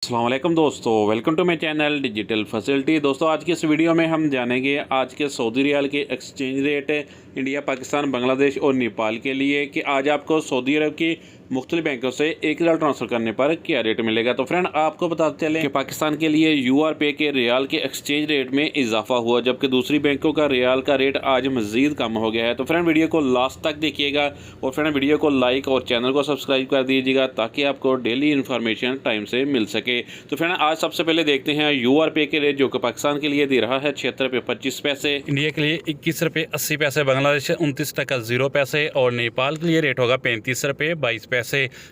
अस्सलाम वालेकुम दोस्तों, welcome to my channel digital facility. दोस्तों आज की इस वीडियो में हम जानेंगे आज के सऊदी रियाल के exchange rate India, Pakistan, Bangladesh और नेपाल के लिए कि आज आपको सऊदी अरब की मुख्तलिफ बैंकों से 1 हज़ार ट्रांसफ़र करने पर क्या रेट मिलेगा। तो फ्रेंड आपको बताते चलें कि पाकिस्तान के लिए URP के रियाल के एक्सचेंज रेट में इजाफा हुआ, जबकि दूसरी बैंकों का रियाल का रेट आज मज़ीद कम हो गया है। तो फ्रेंड वीडियो को लास्ट तक देखिएगा और फ्रेंड वीडियो को लाइक और चैनल को सब्सक्राइब कर दीजिएगा ताकि आपको डेली इन्फॉर्मेशन टाइम से मिल सके। तो फ्रेंड आज सबसे पहले देखते हैं URP के रेट, जो कि पाकिस्तान के लिए दे रहा है 76 रुपये 25 पैसे, इंडिया के लिए 21 रुपये 80 पैसे, बांग्लादेश 29 टका 0 पैसे और नेपाल के लिए रेट होगा 35 रुपये 22 पैसे।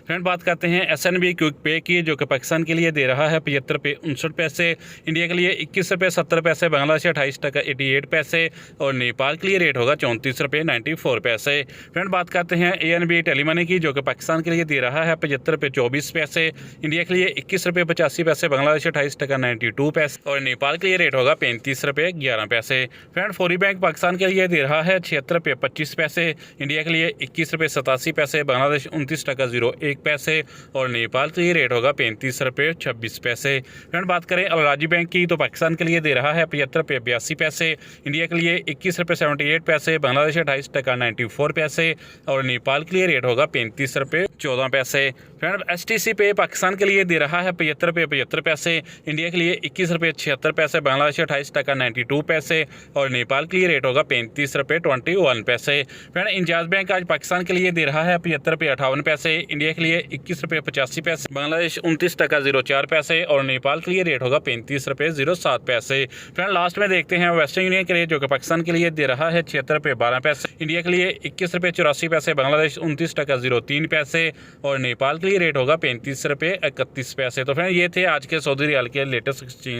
फ्रेंड बात करते हैं SNB क्विक पे की, जो कि पाकिस्तान के लिए दे रहा है 75 रुपये 59 पैसे, इंडिया के लिए 21 रुपये 70 पैसे, बांग्लादेश 28 टका 88 पैसे और नेपाल के लिए रेट होगा 34 रुपये 94 पैसे। फ्रेंड बात करते हैं ANB टेलीमनी की, जो कि पाकिस्तान के लिए दे रहा है 75 रुपये 24 पैसे, इंडिया के लिए 21 रुपये 85 पैसे, बांग्लादेश 28 टका 92 पैसे और नेपाल के लिए रेट होगा 35 रुपये 11 पैसे। फ्रेंड फौरी बैंक पाकिस्तान के लिए दे रहा है 76 रुपये 25 पैसे, इंडिया के लिए 21 रुपये 87 पैसे, बांग्लादेश 29 टका 01 पैसे और नेपाल के लिए रेट होगा 35 रुपये 26 पैसे। फ्रेंड बात करें अलराजी बैंक की, तो पाकिस्तान के लिए दे रहा है 75 रुपये 82 पैसे, इंडिया के लिए 21 रुपये 78 पैसे, बांग्लादेश 28 टका 94 पैसे और नेपाल के लिए रेट होगा 35 रुपये 14 पैसे। फ्रेंड STC पे पाकिस्तान के लिए दे रहा है 75 रुपये 75 पैसे, इंडिया के लिए 21 रुपये 76 पैसे, बांग्लादेश 28 टका 92 पैसे और नेपाल के लिए रेट होगा 35 रुपये 21 पैसे। फ्रेंड इंजाज बैंक आज पाकिस्तान के लिए दे रहा है 75 रुपये 58 पैसे, इंडिया के लिए 21 रुपये 85 पैसे, बांग्लादेश 29 टका 04 पैसे और नेपाल के लिए रेट होगा 35 रुपये 07 पैसे। फ्रेंड लास्ट में देखते हैं वेस्टर्न यूनियन के रेट, जो कि पाकिस्तान के लिए दे रहा है 76 रुपये 12 पैसे, इंडिया के लिए 21 रुपये 84 पैसे, बांग्लादेश 29 टका 03 पैसे और नेपाल के लिए रेट होगा 35 रुपये 31 पैसे। तो फ्रेंड ये थे आज के सऊदी रियाल के लेटेस्ट एक्सचेंज